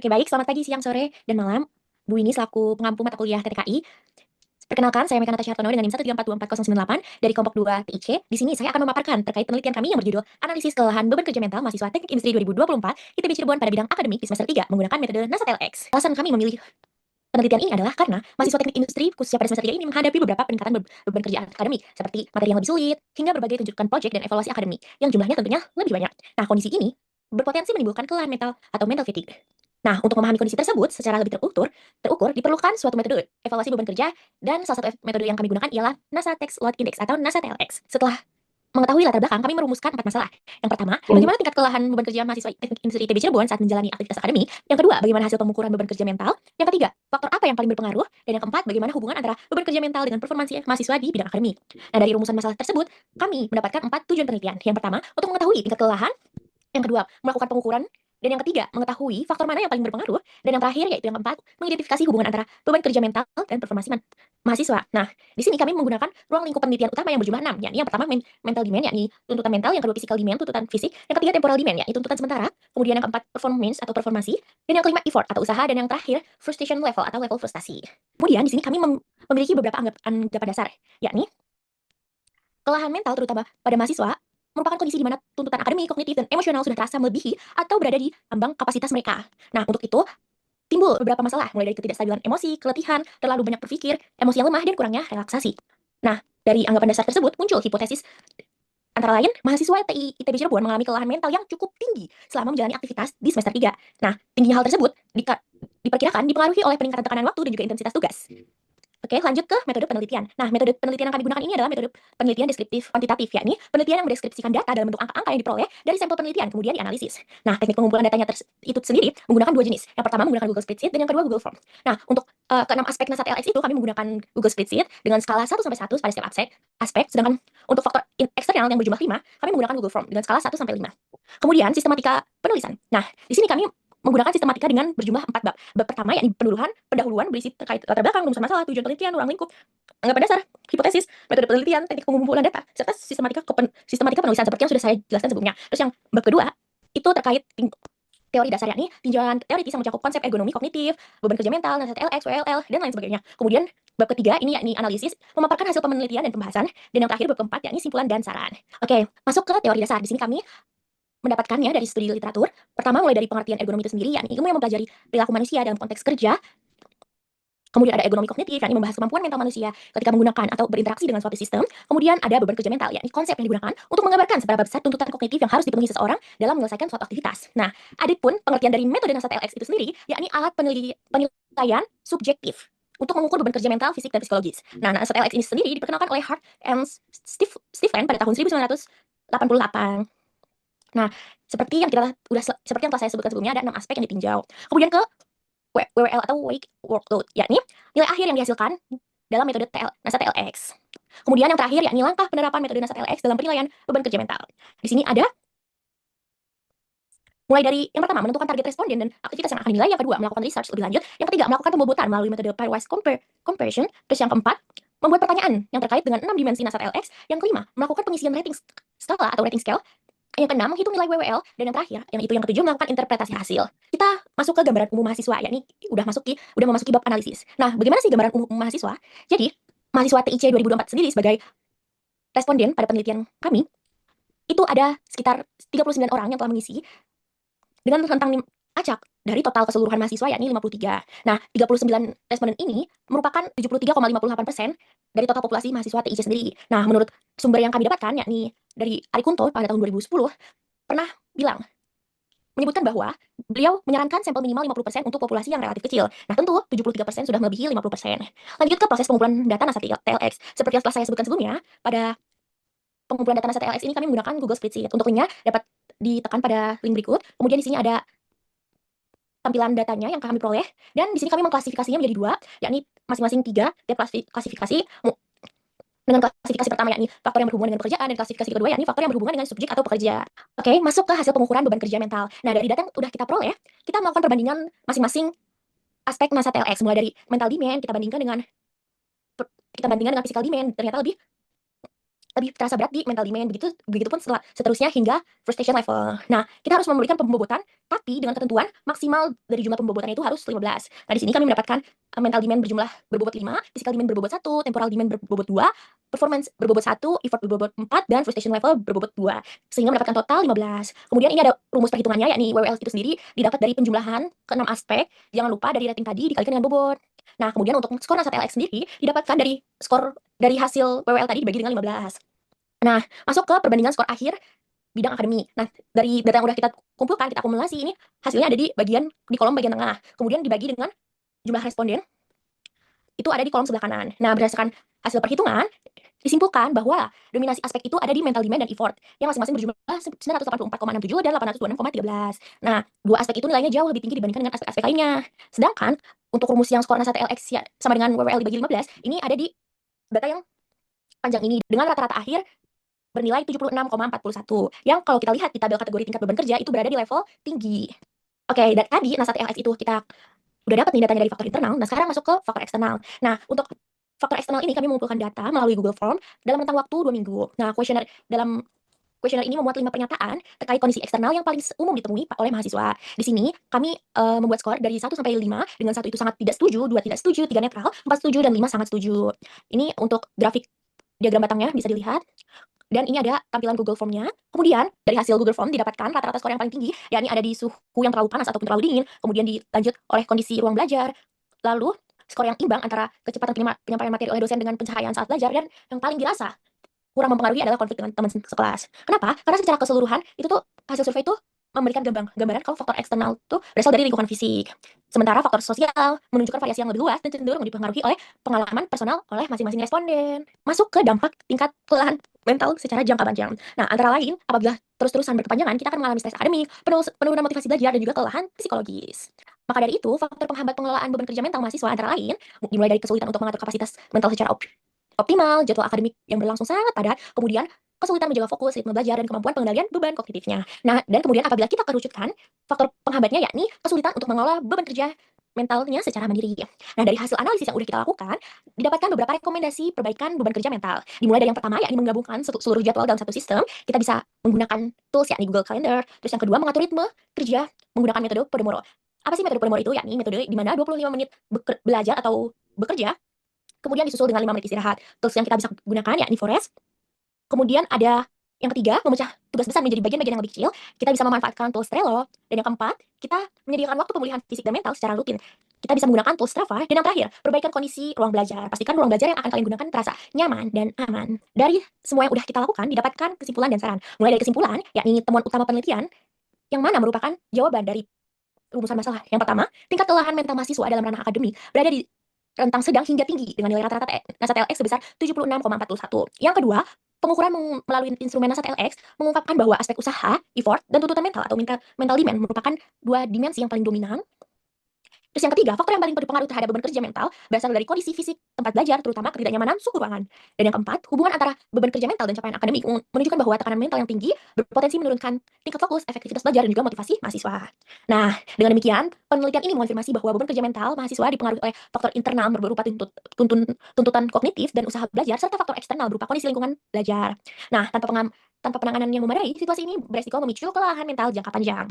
Oke, baik. Selamat pagi, siang, sore, dan malam. Bu ini selaku pengampu mata kuliah TTKI. Perkenalkan, saya Meka Natasha Hartono dengan NIM 1342408 dari kelompok 2 TIC. Di sini saya akan memaparkan terkait penelitian kami yang berjudul Analisis Kelelahan Beban Kerja Mental Mahasiswa Teknik Industri 2024 ITB Cirebon pada bidang akademik di semester 3 menggunakan metode NASA-TLX. Alasan kami memilih penelitian ini adalah karena mahasiswa teknik industri khususnya pada semester 3 ini menghadapi beberapa peningkatan beban kerja akademik seperti materi yang lebih sulit hingga berbagai tunjukkan proyek dan evaluasi akademik yang jumlahnya tentunya lebih banyak. Nah, kondisi ini berpotensi menimbulkan kelelahan mental atau mental fatigue. Nah, untuk memahami kondisi tersebut secara lebih terukur diperlukan suatu metode evaluasi beban kerja dan salah satu metode yang kami gunakan ialah NASA Task Load Index atau NASA-TLX. Setelah mengetahui latar belakang, kami merumuskan 4 masalah. Yang pertama, bagaimana tingkat kelelahan beban kerja mahasiswa teknik industri ITB Cirebon saat menjalani aktivitas akademik. Yang kedua, bagaimana hasil pengukuran beban kerja mental. Yang ketiga, faktor apa yang paling berpengaruh. Dan yang keempat, bagaimana hubungan antara beban kerja mental dengan performansi mahasiswa di bidang akademik. Nah, dari rumusan masalah tersebut, kami mendapatkan 4 tujuan penelitian. Yang pertama, untuk mengetahui tingkat kelelahan. Yang kedua, melakukan pengukuran. Dan yang ketiga, mengetahui faktor mana yang paling berpengaruh. Dan yang terakhir, yaitu yang keempat, mengidentifikasi hubungan antara beban kerja mental dan performansi mahasiswa. Nah, di sini kami menggunakan ruang lingkup penelitian utama yang berjumlah 6, yakni yang pertama mental demand, yakni tuntutan mental, yang kedua physical demand, tuntutan fisik, yang ketiga temporal demand, yakni tuntutan sementara, kemudian yang keempat performance atau performasi, dan yang kelima effort atau usaha, dan yang terakhir frustration level atau level frustasi. Kemudian di sini kami memiliki beberapa anggapan dasar, yakni kelelahan mental terutama pada mahasiswa merupakan kondisi di mana tuntutan akademik, kognitif, dan emosional sudah terasa melebihi atau berada di ambang kapasitas mereka. Nah, untuk itu timbul beberapa masalah, mulai dari ketidakstabilan emosi, keletihan, terlalu banyak berpikir, emosi yang lemah, dan kurangnya relaksasi. Nah, dari anggapan dasar tersebut muncul hipotesis antara lain, mahasiswa TI ITB Cirebon mengalami kelelahan mental yang cukup tinggi selama menjalani aktivitas di semester 3. Nah, tingginya hal tersebut diperkirakan dipengaruhi oleh peningkatan tekanan waktu dan juga intensitas tugas. Oke, lanjut ke metode penelitian. Nah, metode penelitian yang kami gunakan ini adalah metode penelitian deskriptif kuantitatif, yakni penelitian yang mendeskripsikan data dalam bentuk angka-angka yang diperoleh dari sampel penelitian, kemudian dianalisis. Nah, teknik pengumpulan datanya itu sendiri menggunakan dua jenis. Yang pertama menggunakan Google Spreadsheet dan yang kedua Google Form. Nah, untuk keenam aspek NASA TLX itu kami menggunakan Google Spreadsheet dengan skala 1 sampai 1 pada setiap aspek, sedangkan untuk faktor eksternal yang berjumlah 5, kami menggunakan Google Form dengan skala 1 sampai 5. Kemudian sistematika penulisan. Nah, di sini kami menggunakan sistematika dengan berjumlah 4 bab. Bab pertama yakni pendahuluan berisi terkait latar belakang, rumusan masalah, tujuan penelitian, ruang lingkup, anggapan dasar, hipotesis, metode penelitian, teknik pengumpulan data, serta sistematika penulisan seperti yang sudah saya jelaskan sebelumnya. Terus yang bab kedua itu terkait teori dasar, yakni tinjauan teoritis yang mencakup konsep ergonomi kognitif, beban kerja mental, NSTLX, WLL, dan lain sebagainya. Kemudian bab ketiga ini yakni analisis, memaparkan hasil penelitian dan pembahasan, dan yang terakhir bab keempat yakni simpulan dan saran. Oke, masuk ke teori dasar. Di sini kami mendapatkannya dari studi literatur. Pertama mulai dari pengertian ergonomi itu sendiri, yakni ilmu yang mempelajari perilaku manusia dalam konteks kerja. Kemudian ada ergonomi kognitif, yakni membahas kemampuan mental manusia ketika menggunakan atau berinteraksi dengan suatu sistem. Kemudian ada beban kerja mental, yakni konsep yang digunakan untuk menggambarkan seberapa besar tuntutan kognitif yang harus dipenuhi seseorang dalam menyelesaikan suatu aktivitas. Nah, ada pun pengertian dari metode NASA TLX itu sendiri, yakni alat penilaian subjektif untuk mengukur beban kerja mental, fisik, dan psikologis. Nah, NASA TLX ini sendiri diperkenalkan oleh Hart and Stephen pada tahun 1988. Nah, seperti yang telah saya sebutkan sebelumnya, ada 6 aspek yang ditinjau. Kemudian ke WWL atau wake workload, yakni nilai akhir yang dihasilkan dalam metode NASA TLX. Kemudian yang terakhir yakni langkah penerapan metode NASA TLX dalam penilaian beban kerja mental. Di sini ada mulai dari yang pertama menentukan target responden dan aktivitas yang akan dinilai, yang kedua melakukan research lebih lanjut, yang ketiga melakukan pembobotan melalui metode pairwise comparison, terus yang keempat membuat pertanyaan yang terkait dengan 6 dimensi NASA TLX, yang kelima melakukan pengisian rating skala atau rating scale, yang keenam menghitung nilai WWL, dan yang terakhir yang ketujuh melakukan interpretasi hasil. Kita masuk ke gambaran umum mahasiswa, yakni udah memasuki bab analisis. Nah, bagaimana sih gambaran umum mahasiswa? Jadi mahasiswa TIC 2024 sendiri sebagai responden pada penelitian kami itu ada sekitar 39 orang yang telah mengisi dengan rentang acak dari total keseluruhan mahasiswa, yakni 53. Nah, 39 responden ini merupakan 73,58% dari total populasi mahasiswa TIC sendiri. Nah, menurut sumber yang kami dapatkan, yakni dari Ari Kunto pada tahun 2010, pernah menyebutkan bahwa beliau menyarankan sampel minimal 50% untuk populasi yang relatif kecil. Nah, tentu 73% sudah melebihi 50%. Lanjut ke proses pengumpulan data NASA TLX. Seperti yang telah saya sebutkan sebelumnya, pada pengumpulan data NASA TLX ini kami menggunakan Google Spreadsheet. Untuk linknya dapat ditekan pada link berikut. Kemudian di sini ada tampilan datanya yang kami peroleh, dan di sini kami mengklasifikasinya menjadi 2, yakni masing-masing 3 tiap klasifikasi. Dengan klasifikasi pertama yakni faktor yang berhubungan dengan pekerjaan, dan klasifikasi kedua yakni faktor yang berhubungan dengan subjek atau pekerja. Oke, masuk ke hasil pengukuran beban kerja mental. Nah, dari data yang udah kita peroleh, kita melakukan perbandingan masing-masing aspek NASA TLX, mulai dari mental demand kita bandingkan dengan physical demand, ternyata lebih lebih terasa berat di mental demand, begitupun seterusnya hingga frustration level. Nah, kita harus memberikan pembobotan, tapi dengan ketentuan maksimal dari jumlah pembobotannya itu harus 15. Nah, di sini kami mendapatkan mental demand berbobot 5, physical demand berbobot 1, temporal demand berbobot 2, performance berbobot 1, effort berbobot 4, dan frustration level berbobot 2. Sehingga mendapatkan total 15. Kemudian ini ada rumus perhitungannya, yakni WWL itu sendiri didapat dari penjumlahan ke 6 aspek. Jangan lupa dari rating tadi dikalikan dengan bobot. Nah, kemudian untuk skor NASA TLX sendiri didapatkan dari skor dari hasil WWL tadi dibagi dengan 15. Nah, masuk ke perbandingan skor akhir bidang akademi. Nah, dari data yang udah kita kumpulkan, kita akumulasi, ini hasilnya ada di kolom bagian tengah. Kemudian dibagi dengan jumlah responden, itu ada di kolom sebelah kanan. Nah, berdasarkan hasil perhitungan, disimpulkan bahwa dominasi aspek itu ada di mental demand dan effort, yang masing-masing berjumlah 984,67 dan 826,13. Nah, dua aspek itu nilainya jauh lebih tinggi dibandingkan dengan aspek-aspek lainnya. Sedangkan, untuk rumus yang skor NASA TLX ya, sama dengan WWL dibagi 15, ini ada di data yang panjang ini, dengan rata-rata akhir bernilai 76,41, yang kalau kita lihat di tabel kategori tingkat beban kerja itu berada di level tinggi. Oke, dan tadi NASA TLX itu kita udah dapat nih datanya dari faktor internal. Nah, sekarang masuk ke faktor eksternal. Nah, untuk faktor eksternal ini kami mengumpulkan data melalui Google Form dalam rentang waktu 2 minggu. Nah, kuesioner ini memuat 5 pernyataan terkait kondisi eksternal yang paling umum ditemui oleh mahasiswa. Di sini kami membuat skor dari 1 sampai 5, dengan 1 itu sangat tidak setuju, 2 tidak setuju, 3 netral, 4 setuju, dan 5 sangat setuju. Ini untuk grafik diagram batangnya bisa dilihat. Dan ini ada tampilan Google Form-nya. Kemudian dari hasil Google Form didapatkan rata-rata skor yang paling tinggi, yakni ada di suhu yang terlalu panas ataupun terlalu dingin, kemudian dilanjut oleh kondisi ruang belajar, lalu skor yang imbang antara kecepatan penyampaian materi oleh dosen dengan pencahayaan saat belajar, dan yang paling dirasa kurang mempengaruhi adalah konflik dengan teman sekelas. Kenapa? Karena secara keseluruhan itu tuh hasil survei itu memberikan gambaran kalau faktor eksternal tuh berasal dari lingkungan fisik. Sementara faktor sosial menunjukkan variasi yang lebih luas dan cenderung dipengaruhi oleh pengalaman personal oleh masing-masing responden. Masuk ke dampak tingkat kelelahan mental secara jangka panjang. Nah, antara lain, apabila terus-terusan berkepanjangan, kita akan mengalami stres akademik, penurunan motivasi belajar, dan juga kelelahan psikologis. Maka dari itu, faktor penghambat pengelolaan beban kerja mental mahasiswa antara lain, dimulai dari kesulitan untuk mengatur kapasitas mental secara optimal, jadwal akademik yang berlangsung sangat padat, kemudian kesulitan menjaga fokus, ritme belajar, dan kemampuan pengendalian beban kognitifnya. Nah, dan kemudian apabila kita kerucutkan, faktor penghambatnya yakni kesulitan untuk mengelola beban kerja mentalnya secara mandiri. Nah, dari hasil analisis yang udah kita lakukan, didapatkan beberapa rekomendasi perbaikan beban kerja mental. Dimulai dari yang pertama, yakni menggabungkan seluruh jadwal dalam satu sistem. Kita bisa menggunakan tools, yakni Google Calendar. Terus yang kedua, mengatur ritme kerja menggunakan metode Pomodoro. Apa sih metode Pomodoro itu? Yakni metode di mana 25 menit belajar atau bekerja, kemudian disusul dengan 5 menit istirahat. Tools yang kita bisa gunakan yakni Forest. Kemudian ada yang ketiga, memecah tugas besar menjadi bagian-bagian yang lebih kecil. Kita bisa memanfaatkan tools Trello. Dan yang keempat, kita menyediakan waktu pemulihan fisik dan mental secara rutin. Kita bisa menggunakan tools Strava. Dan yang terakhir, perbaikan kondisi ruang belajar. Pastikan ruang belajar yang akan kalian gunakan terasa nyaman dan aman. Dari semua yang udah kita lakukan, didapatkan kesimpulan dan saran. Mulai dari kesimpulan, yakni temuan utama penelitian, yang mana merupakan jawaban dari rumusan masalah. Yang pertama, tingkat kelelahan mental mahasiswa dalam ranah akademik berada di rentang sedang hingga tinggi dengan nilai rata-rata NASA TLX sebesar 76,41. Yang kedua, pengukuran melalui instrumen NASA TLX mengungkapkan bahwa aspek usaha, effort, dan tuntutan mental atau mental demand merupakan dua dimensi yang paling dominan. Terus yang ketiga, faktor yang paling berpengaruh terhadap beban kerja mental berasal dari kondisi fisik tempat belajar, terutama ketidaknyamanan suhu ruangan. Dan yang keempat, hubungan antara beban kerja mental dan capaian akademik menunjukkan bahwa tekanan mental yang tinggi berpotensi menurunkan tingkat fokus, efektivitas belajar, dan juga motivasi mahasiswa. Nah, dengan demikian, penelitian ini mengonfirmasi bahwa beban kerja mental mahasiswa dipengaruhi oleh faktor internal berupa tuntutan kognitif dan usaha belajar, serta faktor eksternal berupa kondisi lingkungan belajar. Nah, tanpa penanganan yang memadai, situasi ini beresiko memicu kelelahan mental jangka panjang.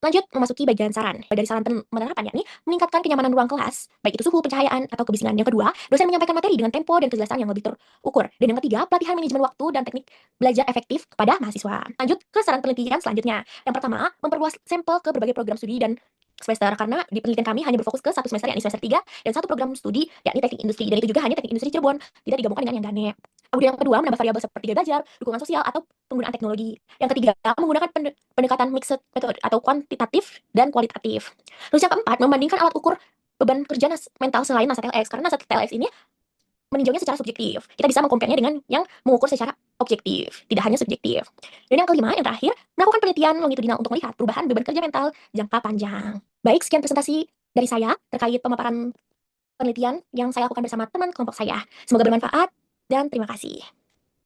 Lanjut memasuki bagian saran. Dari saran penerapan yakni meningkatkan kenyamanan ruang kelas, baik itu suhu, pencahayaan, atau kebisingan. Yang kedua, dosen menyampaikan materi dengan tempo dan kejelasan yang lebih terukur. Dan yang ketiga, pelatihan manajemen waktu dan teknik belajar efektif kepada mahasiswa. Lanjut ke saran penelitian selanjutnya. Yang pertama, memperluas sampel ke berbagai program studi dan semester, karena di penelitian kami hanya berfokus ke satu semester, yakni semester 3, dan satu program studi yakni teknik industri, dan itu juga hanya teknik industri Cirebon, tidak digabungkan dengan yang DANE. Kemudian yang kedua, menambah variabel seperti gaya belajar, dukungan sosial, atau penggunaan teknologi. Yang ketiga, menggunakan pendekatan mixed method atau kuantitatif dan kualitatif. Terus yang keempat, membandingkan alat ukur beban kerja mental selain NASA TLX, karena NASA TLX ini meninjaunya secara subjektif. Kita bisa mengkomparnya dengan yang mengukur secara objektif, tidak hanya subjektif. Dan yang kelima, yang terakhir, melakukan penelitian longitudinal untuk melihat perubahan beban kerja mental jangka panjang. Baik, sekian presentasi dari saya terkait pemaparan penelitian yang saya lakukan bersama teman kelompok saya. Semoga bermanfaat dan terima kasih.